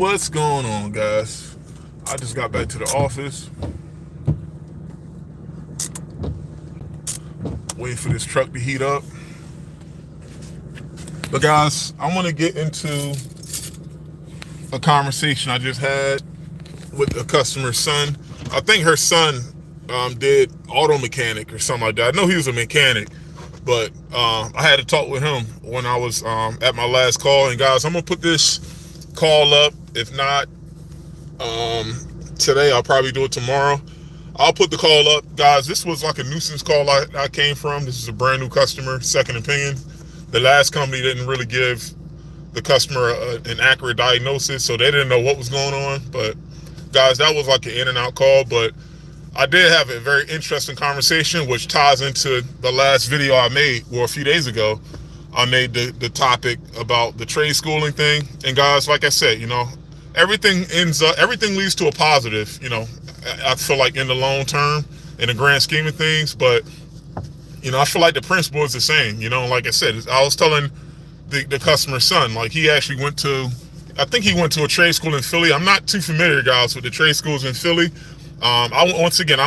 What's going on, guys? I just got back to the office, waiting for this truck to heat up. But guys, I want to get into a conversation I just had with a customer's son. I think her son did auto mechanic or something like that. I know he was a mechanic, but I had to talk with him when I was at my last call. And guys, I'm gonna put this call up. If not today, I'll probably do it tomorrow. I'll put the call up. Guys, this was like a nuisance call I came from. This is a brand new customer, second opinion. The last company didn't really give the customer an accurate diagnosis, so they didn't know what was going on. But guys, that was like an in and out call. But I did have a very interesting conversation, which ties into the last video I made, a few days ago. I made the topic about the trade schooling thing. And guys, like I said, everything leads to a positive, I feel like in the long term, in the grand scheme of things. But, I feel like the principle is the same, like I said, I was telling the customer's son, like he actually I think he went to a trade school in Philly. I'm not too familiar, guys, with the trade schools in Philly. I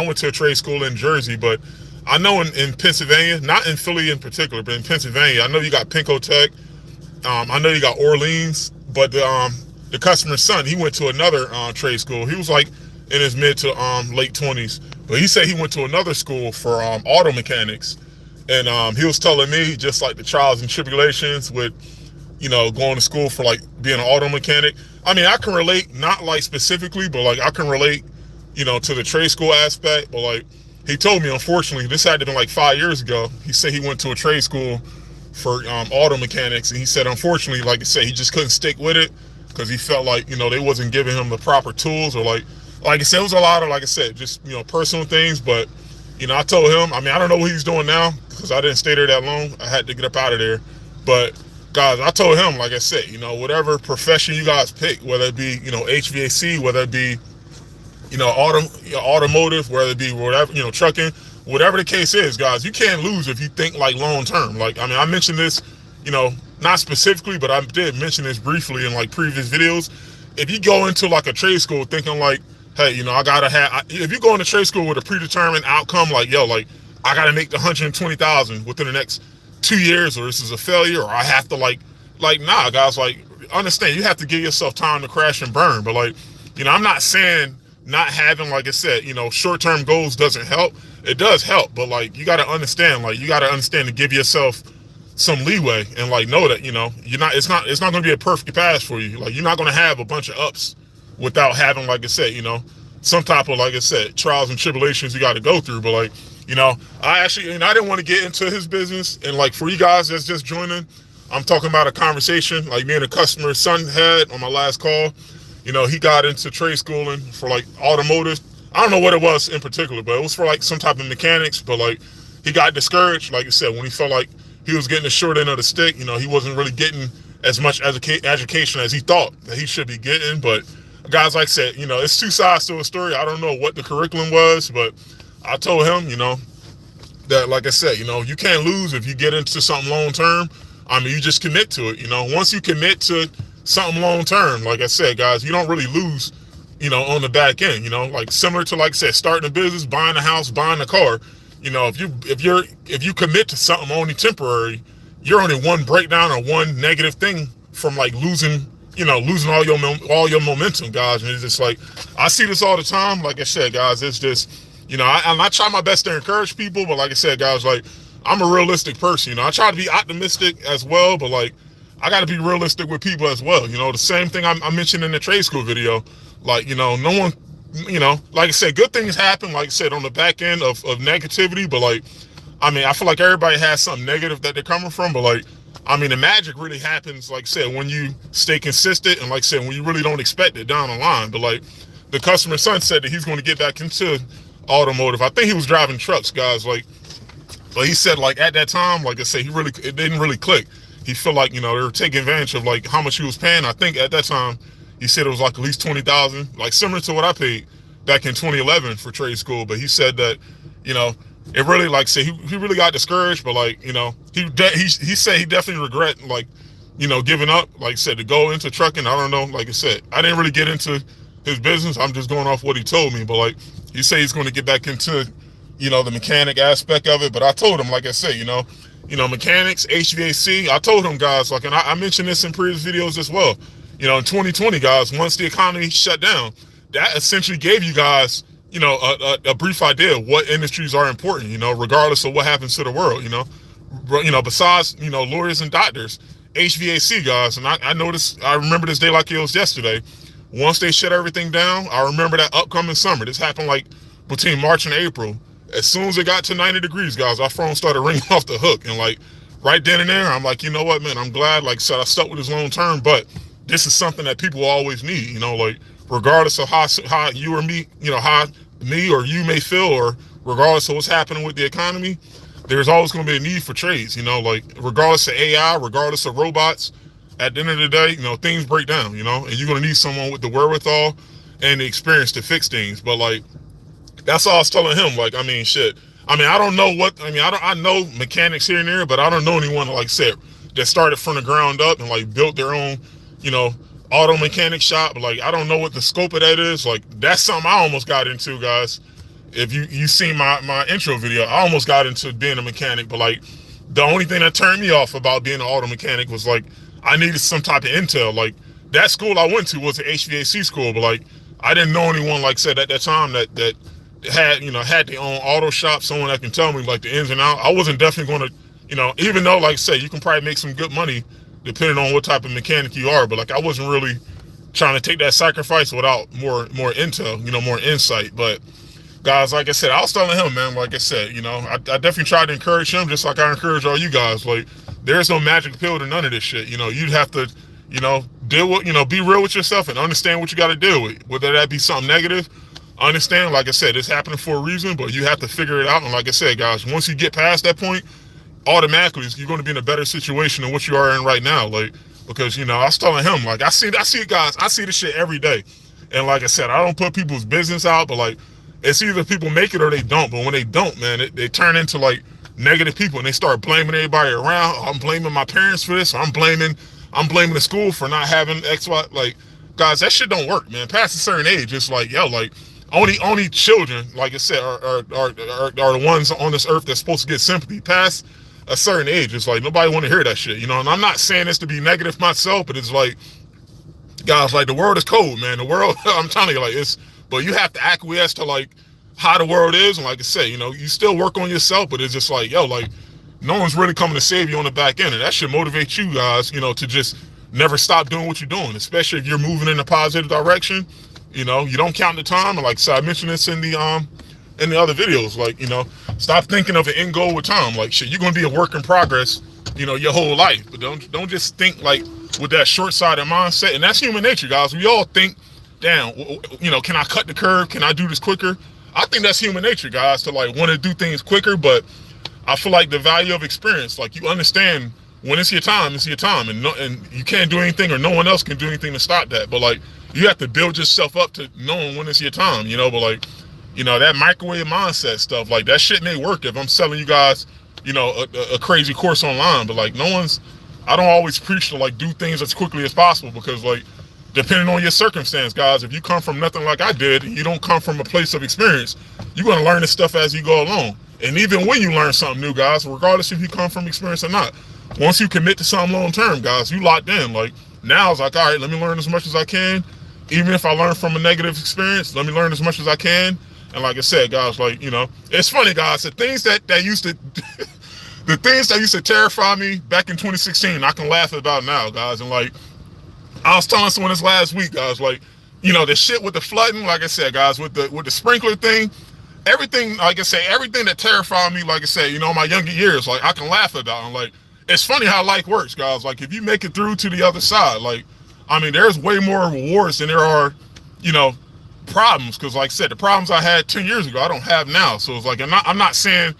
went to a trade school in Jersey, but I know in Pennsylvania, not in Philly in particular, but in Pennsylvania, I know you got Pinko Tech. I know you got Orleans, but the customer's son, he went to another trade school. He was like in his mid to late 20s, but he said he went to another school for auto mechanics. And he was telling me just like the trials and tribulations with, going to school for like being an auto mechanic. I mean, I can relate, not like specifically, but like I can relate, to the trade school aspect. But like he told me, unfortunately, this had to be like 5 years ago. He said he went to a trade school for auto mechanics, and he said, unfortunately, like I said, he just couldn't stick with it because he felt like, they wasn't giving him the proper tools, or like I said, it was a lot of, like I said, just, personal things. But, I told him, I don't know what he's doing now because I didn't stay there that long. I had to get up out of there. But guys, I told him, like I said, whatever profession you guys pick, whether it be, HVAC, whether it be, automotive, whether it be whatever, trucking, whatever the case is, guys, you can't lose if you think like long term. Like, I mentioned this, not specifically, but I did mention this briefly in like previous videos. If you go into like a trade school thinking like, hey, if you go into trade school with a predetermined outcome, like, I gotta make the 120,000 within the next 2 years, or this is a failure, or I have to nah, guys, like, understand, you have to give yourself time to crash and burn. But like, I'm not saying not having, like I said, short-term goals doesn't help. It does help, but like, you gotta understand to give yourself some leeway and like know that, it's not gonna be a perfect pass for you. Like, you're not gonna have a bunch of ups without having, like I said, some type of, like I said, trials and tribulations you got to go through. But like, I actually, I didn't want to get into his business. And like, for you guys that's just joining, I'm talking about a conversation like me and a customer's son had on my last call. He got into trade schooling for like automotive. I don't know what it was in particular, but it was for like some type of mechanics. But like, he got discouraged, like I said, when he felt like he was getting the short end of the stick. He wasn't really getting as much education as he thought that he should be getting. But guys, like I said, it's two sides to a story. I don't know what the curriculum was, but I told him, that, like I said, you can't lose if you get into something long term. You just commit to it. Once you commit to something long term, like I said, guys, you don't really lose, on the back end. Like similar to, like I said, starting a business, buying a house, buying a car. If you commit to something only temporary, you're only one breakdown or one negative thing from like losing all your momentum, guys. And it's just like, I see this all the time. Like I said, guys, it's just, I try my best to encourage people, but like I said, guys, like, I'm a realistic person. I try to be optimistic as well, but like, I got to be realistic with people as well. The same thing I mentioned in the trade school video. Like, no one, like I said, good things happen, like I said, on the back end of negativity. But like, I feel like everybody has something negative that they're coming from, but like, the magic really happens, like I said, when you stay consistent, and like I said, when you really don't expect it down the line. But like, the customer's son said that he's going to get back into automotive. I think he was driving trucks, guys. Like, but he said like at that time, like I said, it didn't really click. He felt like, they were taking advantage of like how much he was paying. I think at that time, he said it was like at least 20,000, like similar to what I paid back in 2011 for trade school. But he said that, it really, like, say he really got discouraged. But like, he said he definitely regret like giving up, like I said, to go into trucking. I don't know. Like I said, I didn't really get into his business. I'm just going off what he told me. But like, he said he's going to get back into, the mechanic aspect of it. But I told him, like I said, mechanics, HVAC. I told him, guys, like, and I mentioned this in previous videos as well. In 2020, guys, once the economy shut down, that essentially gave you guys, a brief idea of what industries are important, regardless of what happens to the world, besides, lawyers and doctors, HVAC guys. And I noticed, I remember this day like it was yesterday. Once they shut everything down, I remember that upcoming summer. This happened like between March and April. As soon as it got to 90 degrees, guys, our phone started ringing off the hook. And like right then and there, I'm like, you know what, man, I'm glad, like I said, I stuck with this long term, but this is something that people always need, like regardless of how you or me, how me or you may feel, or regardless of what's happening with the economy, there's always going to be a need for trades, like regardless of AI, regardless of robots, at the end of the day, things break down, and you're going to need someone with the wherewithal and the experience to fix things. But like, that's all I was telling him. Like, I mean, shit. I mean, I don't know what, I know mechanics here and there, but I don't know anyone, like I said, that started from the ground up and like built their own, auto mechanic shop. But like, I don't know what the scope of that is. Like, that's something I almost got into, guys. If you seen my intro video, I almost got into being a mechanic, but like, the only thing that turned me off about being an auto mechanic was like, I needed some type of intel. Like, that school I went to was an HVAC school, but like, I didn't know anyone, like I said, at that time that had, had their own auto shop, someone that can tell me like the ins and outs. I wasn't definitely going to, even though, like I said, you can probably make some good money depending on what type of mechanic you are, but like, I wasn't really trying to take that sacrifice without more intel, more insight. But guys, like I said, I was telling him, man, like I said, I definitely tried to encourage him, just like I encourage all you guys. Like, there's no magic pill to none of this shit. You'd have to, deal with, be real with yourself and understand what you got to deal with, whether that be something negative. Understand, like I said, it's happening for a reason, but you have to figure it out. And like I said, guys, once you get past that point, automatically you're going to be in a better situation than what you are in right now. Like, because, I was telling him, like, I see it, guys, I see this shit every day. And like I said, I don't put people's business out, but like, it's either people make it or they don't. But when they don't, man, they turn into like negative people and they start blaming everybody around. I'm blaming my parents for this. I'm blaming the school for not having X, Y. Like, guys, that shit don't work, man. Past a certain age, it's like, yo, like, only children, like I said, are the ones on this earth that's supposed to get sympathy. Past a certain age, it's like nobody want to hear that shit, And I'm not saying this to be negative myself, but it's like, guys, like, the world is cold, man. The world, I'm telling you, like, but you have to acquiesce to like how the world is, and like I say, you still work on yourself, but it's just like, yo, like, no one's really coming to save you on the back end, and that should motivate you guys, to just never stop doing what you're doing, especially if you're moving in a positive direction. You don't count the time, and like I said, I mentioned this in the other videos, like, stop thinking of an end goal with time. Like, shit, you're gonna be a work in progress, your whole life, but don't just think like with that short-sighted mindset. And that's human nature, guys. We all think, damn, can I cut the curve? Can I do this quicker? I think that's human nature, guys, to like want to do things quicker. But I feel like the value of experience, like, you understand when it's your time, and you can't do anything, or no one else can do anything to stop that. But like, you have to build yourself up to knowing when it's your time, but like, that microwave mindset stuff, like, that shit may work if I'm selling you guys, a crazy course online, but like, I don't always preach to like do things as quickly as possible, because like, depending on your circumstance, guys, if you come from nothing like I did, you don't come from a place of experience, you're going to learn this stuff as you go along. And even when you learn something new, guys, regardless if you come from experience or not, once you commit to something long term, guys, you locked in. Like, now it's like, all right, let me learn as much as I can. Even if I learn from a negative experience, let me learn as much as I can. And like I said, guys, like, it's funny, guys, the things that used to the things that used to terrify me back in 2016, I can laugh about now, guys. And like, I was telling someone this last week, guys, like, the shit with the flooding, like I said, guys, with the sprinkler thing, everything, like I say, everything that terrified me, like I said, my younger years, like, I can laugh about. And like, it's funny how life works, guys. Like, if you make it through to the other side, like, I mean, there's way more rewards than there are, problems. Because like I said, the problems I had 10 years ago, I don't have now. So it's like, I'm not saying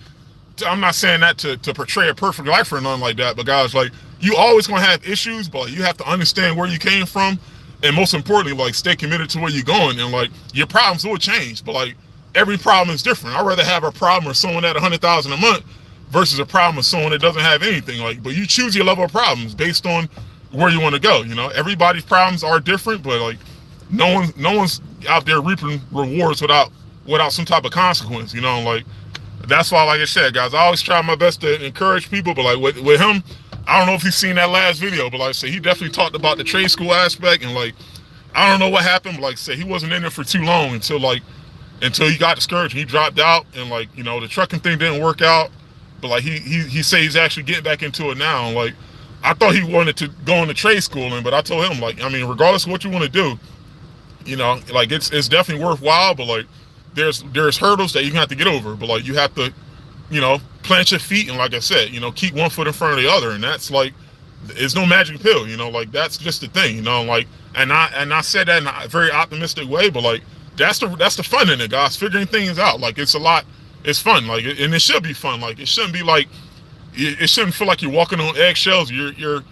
that to portray a perfect life or nothing like that. But guys, like, you always gonna have issues, but you have to understand where you came from, and most importantly, like, stay committed to where you're going. And like, your problems will change, but like, every problem is different. I'd rather have a problem with someone at $100,000 a month versus a problem with someone that doesn't have anything. Like, but you choose your level of problems based on where you want to go. You know, everybody's problems are different, but like no one's out there reaping rewards without some type of consequence. You know, like that's why, like I said, guys, I always try my best to encourage people. But like with him, I don't know if he's seen that last video, but like I said, he definitely talked about the trade school aspect, and like I don't know what happened, but like I said, he wasn't in it for too long until he got discouraged and he dropped out, and like, you know, the trucking thing didn't work out. But like he said he's actually getting back into it now. And like I thought he wanted to go into trade schooling, but I told him, like, I mean, regardless of what you want to do, you know, like it's definitely worthwhile, but like there's hurdles that you have to get over. But like you have to, you know, plant your feet, and like I said, you know, keep one foot in front of the other. And that's like, it's no magic pill, you know, like that's just the thing, you know, like, and I said that in a very optimistic way, but like that's the fun in it, guys, figuring things out. Like it's fun, like, and it should be fun. Like it shouldn't be like, it shouldn't feel like you're walking on eggshells. You're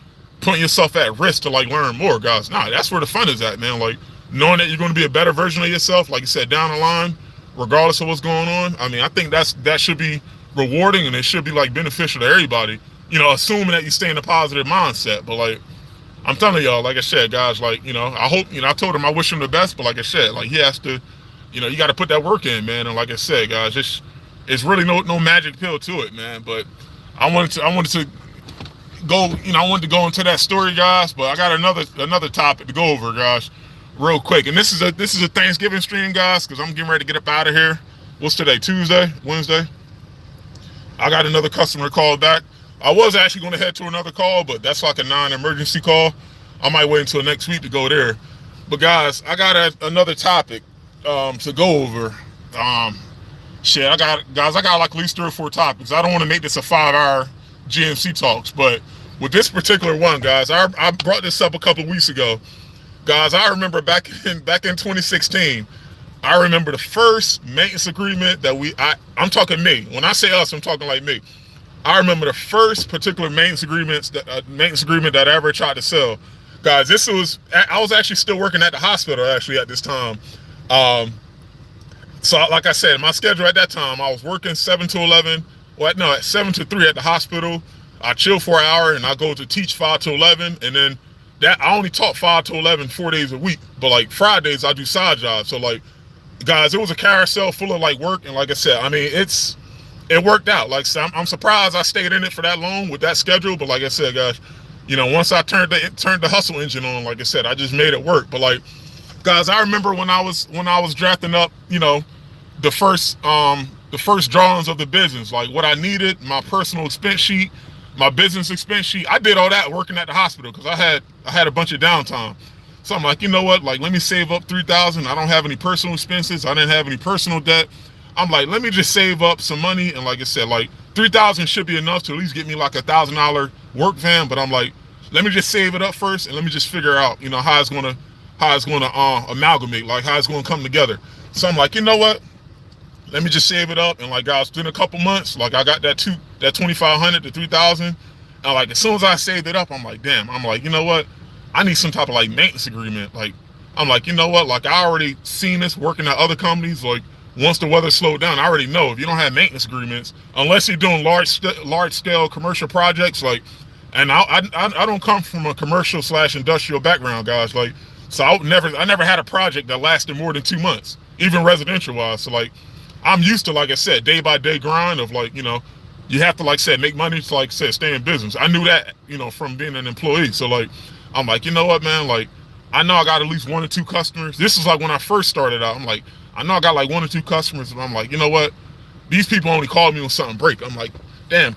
putting yourself at risk to like learn more, guys. Nah, that's where the fun is at, man. Like knowing that you're going to be a better version of yourself, like you said, down the line, regardless of what's going on. I mean, I think that should be rewarding, and it should be like beneficial to everybody, you know, assuming that you stay in a positive mindset. But like I'm telling y'all, like I said, guys, like, you know, I hope, you know, I told him I wish him the best, but like I said, like he has to, you know, you got to put that work in, man. And like I said, guys, it's really no magic pill to it, man. But I wanted to go, you know, I wanted to go into that story, guys, but I got another topic to go over, guys, real quick. And this is a Thanksgiving stream, guys, because I'm getting ready to get up out of here. What's today? Tuesday? Wednesday? I got another customer call back. I was actually going to head to another call, but that's like a non-emergency call. I might wait until next week to go there. But guys, I got another topic to go over. I got like at least 3 or 4 topics. I don't want to make this a 5-hour GMC Talks, but with this particular one, guys, I brought this up a couple of weeks ago. Guys, I remember back in 2016, I remember the first maintenance agreement that I'm talking me. When I say us, I'm talking like me. I remember the first particular maintenance agreement that I ever tried to sell. Guys, I was actually still working at the hospital actually at this time. So like I said, my schedule at that time, I was working 7 to 11. At 7 to 3 at the hospital. I chill for an hour and I go to teach 5 to 11. And then I only taught 5 to 11 4 days a week. But like Fridays, I do side jobs. So like, guys, it was a carousel full of like work. And like I said, I mean, it worked out. Like, so I'm surprised I stayed in it for that long with that schedule. But like I said, guys, you know, once I turned the hustle engine on, like I said, I just made it work. But like, guys, I remember when I was drafting up, you know, the first drawings of the business, like what I needed, my personal expense sheet, my business expense sheet. I did all that working at the hospital because I had a bunch of downtime. So I'm like, you know what? Like, let me save up $3,000. I don't have any personal expenses. I didn't have any personal debt. I'm like, let me just save up some money. And like I said, like $3,000 should be enough to at least get me like $1,000 work van. But I'm like, let me just save it up first, and let me just figure out, you know, how it's gonna amalgamate, like how it's gonna come together. So I'm like, you know what? Let me just save it up. And like, guys, within a couple months, like I got that 2,500 to 3,000. And like, as soon as I saved it up, I'm like, damn. I'm like, you know what? I need some type of like maintenance agreement. Like, I'm like, you know what? Like, I already seen this working at other companies. Like, once the weather slowed down, I already know if you don't have maintenance agreements, unless you're doing large scale commercial projects, like, and I don't come from a commercial / industrial background, guys. Like, so I never had a project that lasted more than 2 months, even residential wise. So like, I'm used to, like I said, day by day grind of like, you know, you have to, like I said, make money to, like I said, stay in business. I knew that, you know, from being an employee. So like, I'm like, you know what, man, like, I know I got at least 1 or 2 customers. This is like when I first started out. I'm like, I know I got like 1 or 2 customers, and I'm like, you know what? These people only call me when something break. I'm like, damn,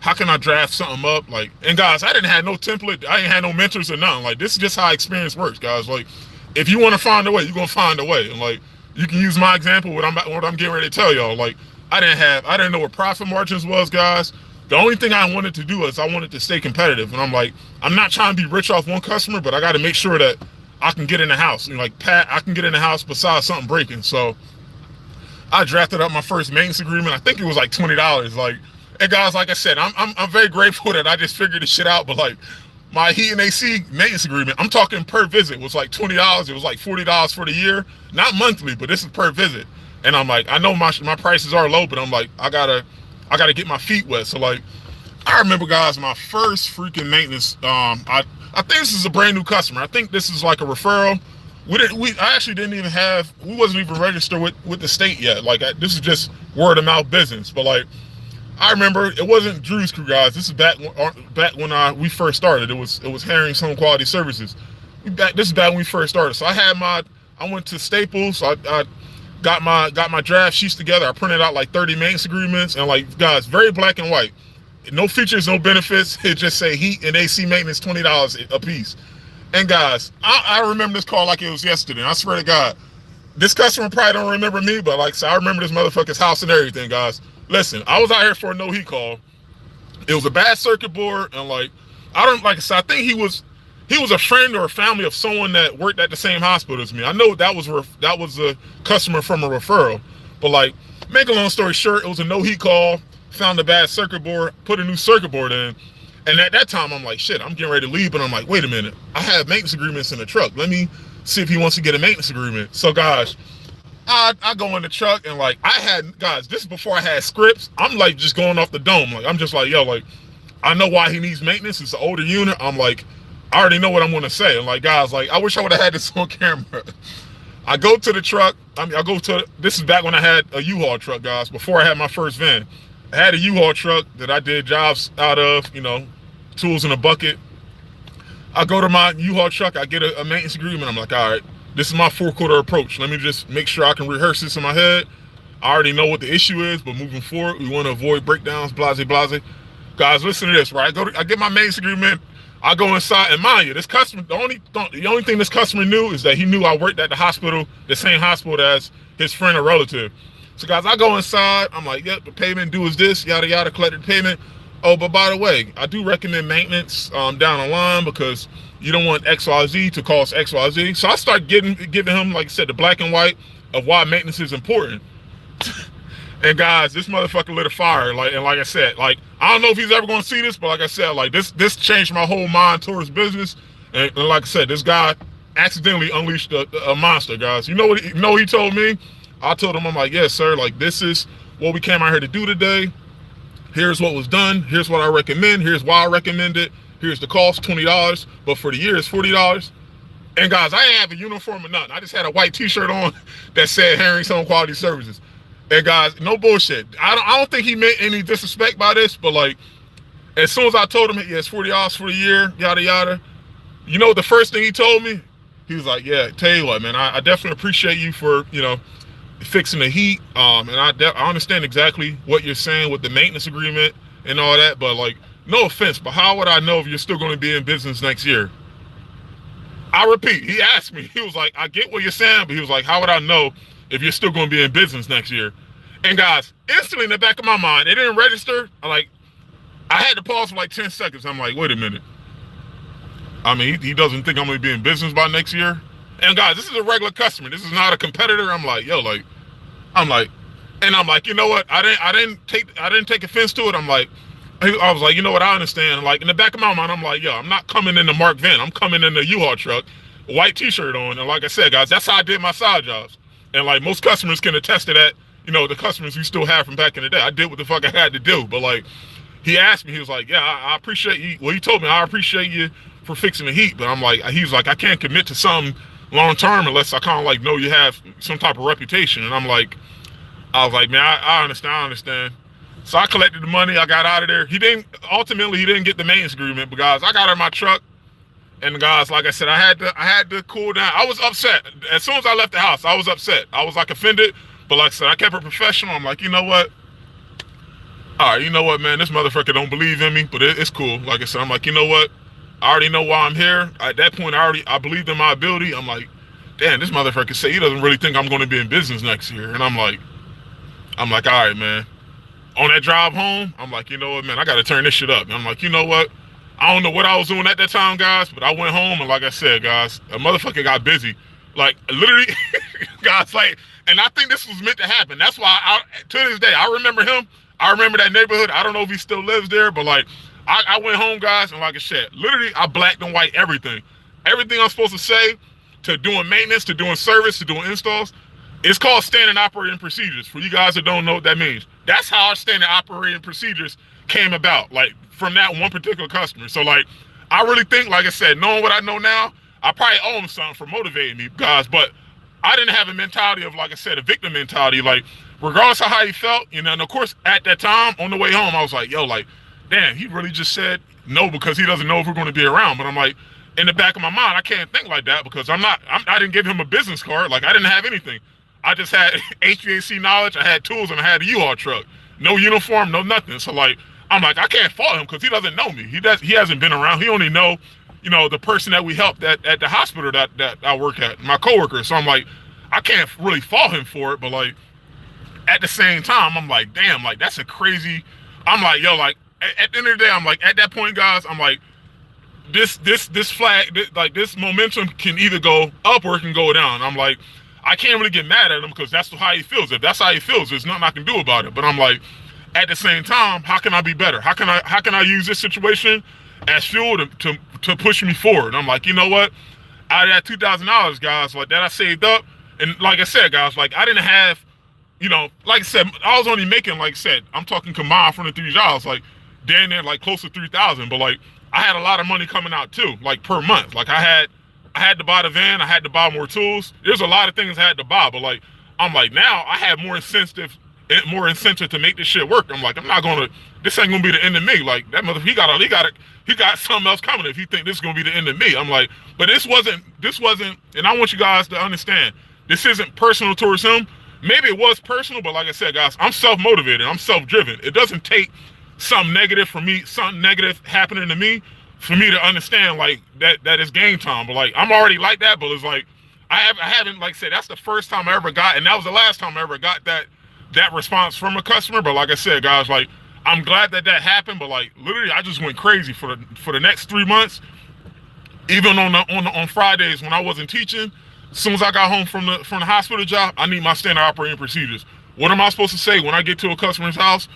how can I draft something up? Like, and guys, I didn't have no template. I ain't had no mentors or nothing. Like, this is just how experience works, guys. Like, if you want to find a way, you're gonna find a way. And like, you can use my example, what I'm getting ready to tell y'all. Like, I didn't know what profit margins was, guys. The only thing I wanted to do is I wanted to stay competitive. And I'm like, I'm not trying to be rich off one customer, but I got to make sure that I can get in the house. You know, like, I can get in the house besides something breaking. So I drafted up my first maintenance agreement. I think it was like $20. Like, and guys, like I said, I'm very grateful that I just figured this shit out. But like, my heat and AC maintenance agreement, I'm talking per visit, was like $20. It was like $40 for the year, not monthly, but this is per visit. And I'm like, I know my prices are low, but I'm like, I gotta get my feet wet. So like, I remember, guys, my first freaking maintenance, I I think this is a brand new customer. I think this is like a referral. I actually didn't even we wasn't even registered with the state yet. Like this is just word of mouth business. But like, I remember it wasn't Drewdriskle, guys. This is back when we first started. It was Herring's Home Quality Services. This is back when we first started. So I went to Staples. I got my draft sheets together. I printed out like 30 maintenance agreements, and like, guys, very black and white. No features, no benefits. It just say heat and AC maintenance, $20 a piece. And guys, I remember this call like it was yesterday. And I swear to God, this customer probably don't remember me, but like, so I remember this motherfucker's house and everything, guys. Listen, I was out here for a no heat call. It was a bad circuit board, and like, I think he was a friend or a family of someone that worked at the same hospital as me. I know that was a customer from a referral, but like, make a long story short, it was a no heat call. Found a bad circuit board, put a new circuit board in, and at that time I'm like, shit, I'm getting ready to leave, but I'm like, wait a minute, I have maintenance agreements in the truck. Let me see if he wants to get a maintenance agreement. So guys, I go in the truck, and like, this is before I had scripts. I'm like just going off the dome. Like, I'm just like, yo, like, I know why he needs maintenance. It's an older unit. I'm like, I already know what I'm gonna say. And like, guys, like, I wish I would have had this on camera. I go to the truck. This is back when I had a U-Haul truck, guys, before I had my first van. I had a U-Haul truck that I did jobs out of, tools in a bucket. I go to my U-Haul truck, I get a maintenance agreement. I'm like, all right, this is my 4-quarter approach. Let me just make sure I can rehearse this in my head. I already know what the issue is, but moving forward, we want to avoid breakdowns, blase, blase. Guys, listen to this, right? I get my maintenance agreement. I go inside, and mind you, this customer, the only thing this customer knew is that he knew I worked at the hospital, the same hospital as his friend or relative. So guys, I go inside, I'm like, yep, the payment due is this, yada, yada, collected payment. Oh, but by the way, I do recommend maintenance down the line, because you don't want XYZ to cost XYZ. So I start giving him, like I said, the black and white of why maintenance is important. And guys, this motherfucker lit a fire. And like I said, like, I don't know if he's ever gonna see this, but like I said, like, this changed my whole mind towards business. And like I said, this guy accidentally unleashed a monster, guys. You know what he told me? I told him, I'm like, yes, sir, like, this is what we came out here to do today. Here's what was done. Here's what I recommend. Here's why I recommend it. Here's the cost, $20, but for the year it's $40. And guys, I ain't have a uniform or nothing. I just had a white t-shirt on that said Herring's Home Quality Services. And guys, no bullshit. I don't think he meant any disrespect by this, but like, as soon as I told him, yeah, it's $40 for the year, yada, yada. You know what the first thing he told me? He was like, yeah, tell you what, man, I definitely appreciate you for, fixing the heat, and I understand exactly what you're saying with the maintenance agreement and all that, but like, no offense, but how would I know if you're still going to be in business next year? I repeat, he asked me, he was like, I get what you're saying, but he was like, how would I know if you're still going to be in business next year? And guys, instantly in the back of my mind, it didn't register. I had to pause for like 10 seconds. I'm like, wait a minute. I mean, he doesn't think I'm going to be in business by next year. And guys, this is a regular customer. This is not a competitor. I'm like, yo, like, you know what? I didn't take offense to it. I was like, you know what? I understand. Like, in the back of my mind, I'm like, yo, I'm not coming in the Mark van. I'm coming in the U-Haul truck, white t-shirt on. And like I said, guys, that's how I did my side jobs. And like, most customers can attest to that. The customers you still have from back in the day. I did what the fuck I had to do. But like, he asked me, he was like, yeah, I appreciate you. Well, he told me, I appreciate you for fixing the heat. But I'm like, he was like, I can't commit to something long term unless I kind of like know you have some type of reputation. And I was like, man, I understand. So I collected the money, I got out of there. Ultimately he didn't get the maintenance agreement, but guys, I got in my truck, and guys, like I said, I had to cool down. I was upset. As soon as I left the house, I was upset. I was like offended, but like I said, I kept it professional. I'm like, you know what? All right, you know what, man, this motherfucker don't believe in me, but it's cool. Like I said, I'm like, you know what? I already know why I'm here. At that point, I believed in my ability. I'm like, damn, this motherfucker say he doesn't really think I'm going to be in business next year. And I'm like, all right, man. On that drive home, I'm like, you know what, man, I got to turn this shit up. And I'm like, you know what? I don't know what I was doing at that time, guys, but I went home, and like I said, guys, a motherfucker got busy. Like, literally, guys, like, and I think this was meant to happen. That's why, to this day, I remember him. I remember that neighborhood. I don't know if he still lives there, but like, I went home, guys, and like I said, literally, I blacked and white everything. Everything I'm supposed to say, to doing maintenance, to doing service, to doing installs, it's called standard operating procedures. For you guys that don't know what that means, that's how our standard operating procedures came about, like, from that one particular customer. So like, I really think, like I said, knowing what I know now, I probably owe him something for motivating me, guys. But I didn't have a mentality of, like I said, a victim mentality. Like, regardless of how he felt, and of course, at that time, on the way home, I was like, yo, like, damn, he really just said no because he doesn't know if we're going to be around. But I'm like, in the back of my mind, I can't think like that because I didn't give him a business card. Like, I didn't have anything. I just had HVAC knowledge, I had tools, and I had a U-Haul truck. No uniform, no nothing. So, like, I'm like, I can't fault him because he doesn't know me. He hasn't been around. He only know, the person that we helped at the hospital that I work at, my coworker. So I'm like, I can't really fault him for it. But, like, at the same time, I'm like, damn, like, that's a crazy. I'm like, yo, like, at the end of the day, I'm like, at that point, guys, I'm like, this flag, this momentum can either go up or it can go down. I'm like, I can't really get mad at him because that's how he feels. If that's how he feels, there's nothing I can do about it. But I'm like, at the same time, how can I be better? How can I use this situation as fuel to push me forward? And I'm like, you know what? Out of that $2,000, guys, like that I saved up, and like I said, guys, like I didn't have, like I said, I was only making, like I said, I'm talking combined from the 3 jobs, like down there, like close to 3,000. But like I had a lot of money coming out too, like per month. Like I had to buy the van, I had to buy more tools. There's a lot of things I had to buy, but like I'm like, now I have more incentive to make this shit work. I'm like, this ain't gonna be the end of me. Like that mother, he got something else coming if you think this is gonna be the end of me. I'm like, but this wasn't, and I want you guys to understand, this isn't personal towards him. Maybe it was personal, but like I said, guys, I'm self-motivated, I'm self-driven. It doesn't take something negative happening to me for me to understand like that it's game time. But like I'm already like that, but it's like I haven't, like I said, that's the first time I ever got, and that was the last time I ever got that response from a customer. But like I said, guys, like I'm glad that happened. But like literally, I just went crazy for the next 3 months. Even on Fridays when I wasn't teaching, as soon as I got home from the hospital job, I need my standard operating procedures. What am I supposed to say when I get to a customer's house?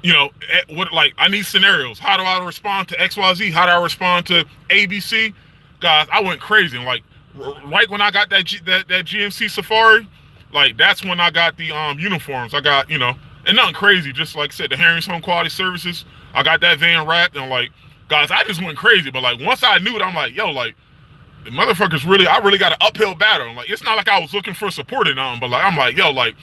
I need scenarios. How do I respond to XYZ? How do I respond to ABC? Guys, I went crazy. And like right when I got that GMC Safari, like that's when I got the uniforms. I got, and nothing crazy, just like I said, the Harring's Home Quality Services. I got that van wrapped, and like, guys, I just went crazy. But like once I knew it, I'm like, yo, like the motherfuckers I really got an uphill battle. Like it's not like I was looking for support in them, but like I'm like, yo, like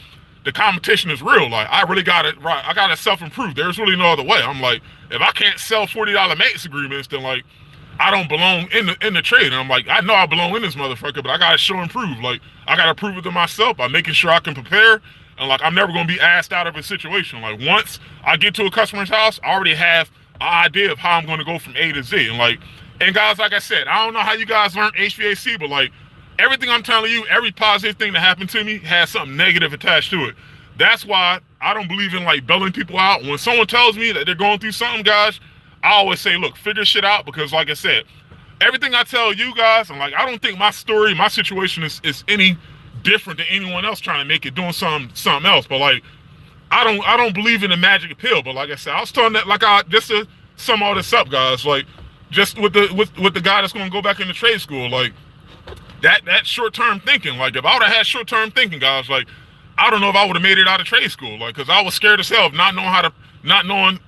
the competition is real. Like I really got it right. I got to self-improve. There's really no other way. I'm like, if I can't sell $40 maintenance agreements, then like I don't belong in the trade. And I'm like, I know I belong in this motherfucker, but I gotta show and prove. Like I gotta prove it to myself by making sure I can prepare. And like I'm never gonna be asked out of a situation. Like once I get to a customer's house, I already have an idea of how I'm gonna go from A to Z. And guys, like I said, I don't know how you guys learned HVAC, but like everything I'm telling you, every positive thing that happened to me has something negative attached to it. That's why I don't believe in like bailing people out. When someone tells me that they're going through something, guys, I always say, look, figure shit out, because like I said, everything I tell you guys, and like I don't think my story, my situation is any different than anyone else trying to make it doing something else. But like I don't believe in the magic pill. But like I said, I was telling that, like, just to sum all this up, guys, like just with the guy that's gonna go back into trade school, like that short-term thinking, like if I would have had short-term thinking, guys, like I don't know if I would have made it out of trade school, like, because I was scared as hell of not knowing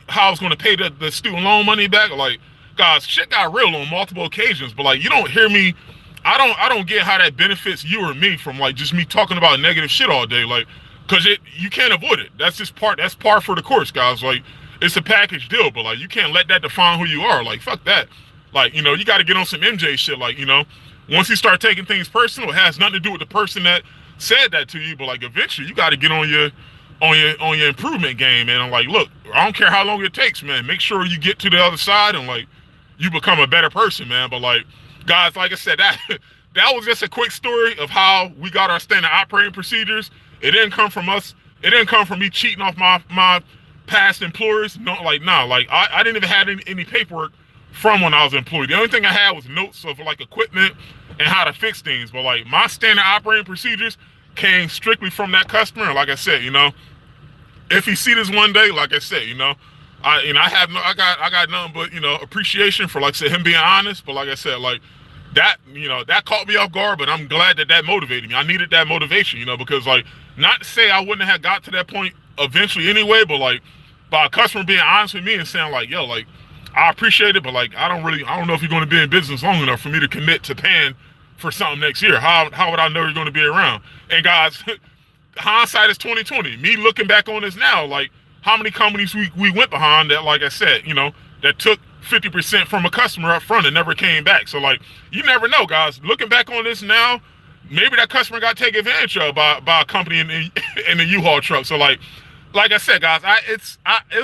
how I was going to pay the student loan money back. Like, guys, shit got real on multiple occasions. But like, you don't hear me. I don't get how that benefits you or me from like just me talking about negative shit all day. Like, because you can't avoid it. That's just that's par for the course, guys. Like, it's a package deal. But like, you can't let that define who you are. Like, fuck that. Like, you got to get on some MJ shit. Like, once you start taking things personal, it has nothing to do with the person that said that to you. But like, eventually, you got to get on your improvement game, man. I'm like, look, I don't care how long it takes, man. Make sure you get to the other side and like you become a better person, man. But like, guys, like I said, that was just a quick story of how we got our standard operating procedures. It didn't come from us. It didn't come from me cheating off my past employers. No, like, nah, like I didn't even have any paperwork from when I was employed. The only thing I had was notes of like equipment and how to fix things. But like my standard operating procedures came strictly from that customer. And like I said, if he see this one day, like I said, I got nothing but appreciation for, like I said, him being honest. But like I said, like that that caught me off guard. But I'm glad that motivated me. I needed that motivation, because like, not to say I wouldn't have got to that point eventually anyway, but like by a customer being honest with me and saying like, yo, like I appreciate it, but like I don't know if you're going to be in business long enough for me to commit to paying for something next year. How would I know you're going to be around? And guys, hindsight is 2020. Me looking back on this now, like how many companies we went behind that, like I said, that took 50% from a customer up front and never came back. So like you never know, guys. Looking back on this now, maybe that customer got taken advantage of by a company in the U-Haul truck. So like I said, guys, it's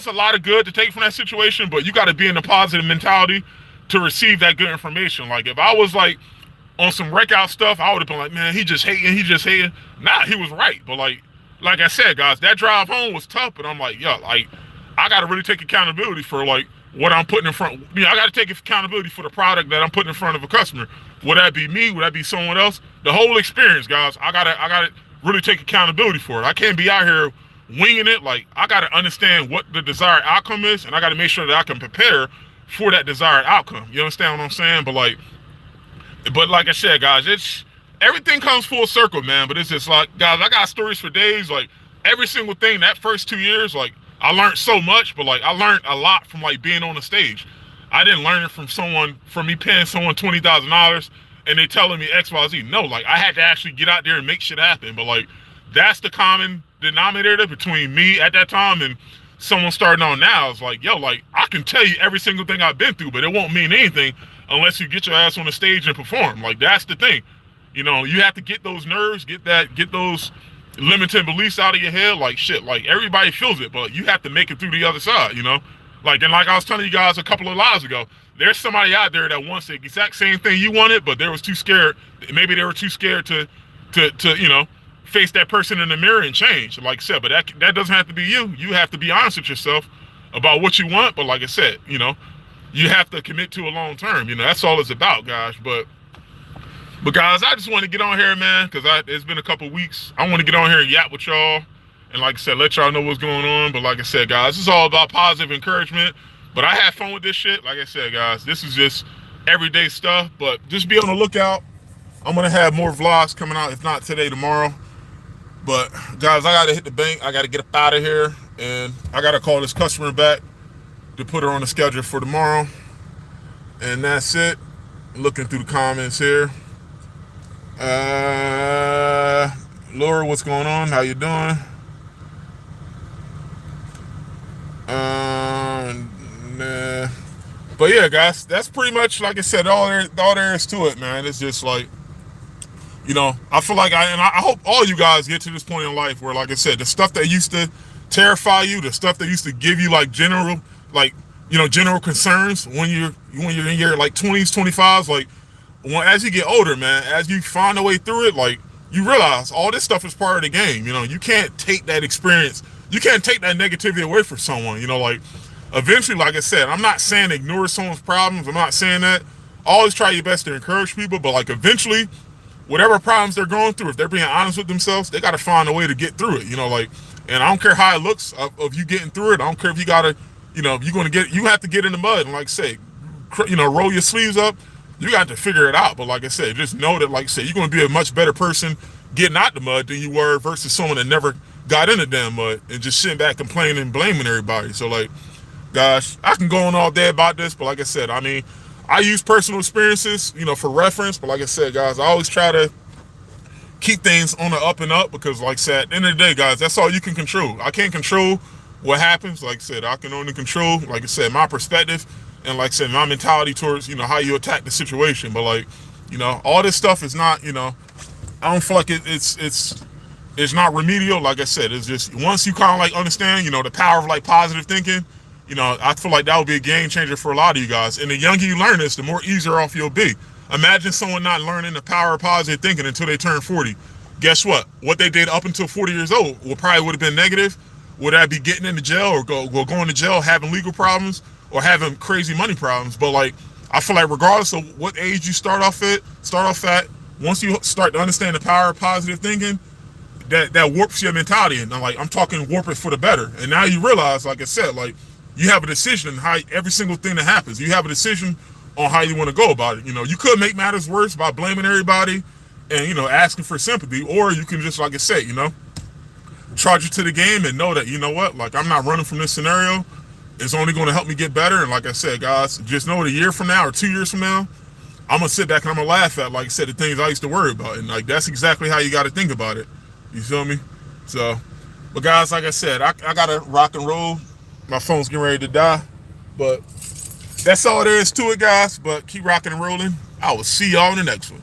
a lot of good to take from that situation, but you got to be in a positive mentality to receive that good information. Like if I was like on some wreck out stuff, I would have been like, man, he just hating. Nah, he was right. But like I said, guys, that drive home was tough, but I'm like, yo, like I got to really take accountability for like what I'm putting in front. I got to take accountability for the product that I'm putting in front of a customer. Would that be me? Would that be someone else? The whole experience, guys. I gotta really take accountability for it. I can't be out here winging it. Like I gotta understand what the desired outcome is, and I gotta make sure that I can prepare for that desired outcome. You understand what I'm saying? But like I said, guys, it's everything comes full circle, man. But it's just like, guys, I got stories for days. Like every single thing that first 2 years, like I learned so much, but like I learned a lot from like being on the stage. I didn't learn it from me paying someone $20,000 and they telling me X, Y, Z. No, like I had to actually get out there and make shit happen. But like that's the common denominator between me at that time and someone starting on now. Is like, yo, like I can tell you every single thing I've been through, but it won't mean anything unless you get your ass on the stage and perform. Like that's the thing. You have to get those nerves, get those limiting beliefs out of your head. Like shit, like everybody feels it, but you have to make it through the other side, Like, and like I was telling you guys a couple of lives ago, there's somebody out there that wants the exact same thing you wanted, but they was too scared. Maybe they were too scared to face that person in the mirror and change. Like I said, but that doesn't have to be you. You have to be honest with yourself about what you want. But like I said, you have to commit to a long term. That's all it's about, guys. But guys, I just want to get on here, man, because it's been a couple weeks. I want to get on here and yap with y'all. And like I said, let y'all know what's going on. But like I said, guys, it's all about positive encouragement. But I had fun with this shit. Like I said, guys, this is just everyday stuff. But just be on the lookout. I'm going to have more vlogs coming out, if not today, tomorrow. But guys, I got to hit the bank. I got to get up out of here. And I got to call this customer back to put her on the schedule for tomorrow. And that's it. Looking through the comments here. Laura, what's going on? How you doing? Nah. But yeah, guys, that's pretty much, like I said, all there is to it, man. It's just like, I feel like I hope all you guys get to this point in life where, like I said, the stuff that used to terrify you, the stuff that used to give you like general concerns when you're in your like 20s, 25s, like as you get older, man, as you find a way through it, like you realize all this stuff is part of the game. You can't take that experience, you can't take that negativity away from someone. Like eventually, like I said, I'm not saying ignore someone's problems. I'm not saying that. Always try your best to encourage people, but like eventually, whatever problems they're going through, if they're being honest with themselves, they got to find a way to get through it. And I don't care how it looks of you getting through it. I don't care if you got to, you have to get in the mud and like say, roll your sleeves up. You got to figure it out. But like I said, just know that, like I said, you're going to be a much better person getting out the mud than you were versus someone that never got in the damn mud and just sitting back complaining and blaming everybody. So like, gosh, I can go on all day about this, but like I said, I mean, I use personal experiences, for reference. But like I said, guys, I always try to keep things on the up and up because, like I said, at the end of the day, guys, that's all you can control. I can't control what happens. Like I said, I can only control, like I said, my perspective and, like I said, my mentality towards, how you attack the situation. But like, all this stuff is not, I don't feel like it's not remedial. Like I said, it's just once you kind of like understand, the power of like positive thinking. I feel like that would be a game changer for a lot of you guys. And the younger you learn this, the more easier off you'll be. Imagine someone not learning the power of positive thinking until they turn 40. Guess what? What they did up until 40 years old probably would have been negative. Would I be getting into jail or going to jail, having legal problems or having crazy money problems? But like, I feel like regardless of what age you start off at, once you start to understand the power of positive thinking, that warps your mentality. And I'm talking warp it for the better. And now you realize, like I said, like, you have a decision on how every single thing that happens. You have a decision on how you want to go about it. You could make matters worse by blaming everybody and, asking for sympathy, or you can just, like I said, charge it to the game and know that, like, I'm not running from this scenario. It's only going to help me get better. And like I said, guys, just know that a year from now or 2 years from now, I'm going to sit back and I'm going to laugh at, like I said, the things I used to worry about. And like, that's exactly how you got to think about it. You feel me? So, but guys, like I said, I got to rock and roll. My phone's getting ready to die. But that's all there is to it, guys. But keep rocking and rolling. I will see y'all in the next one.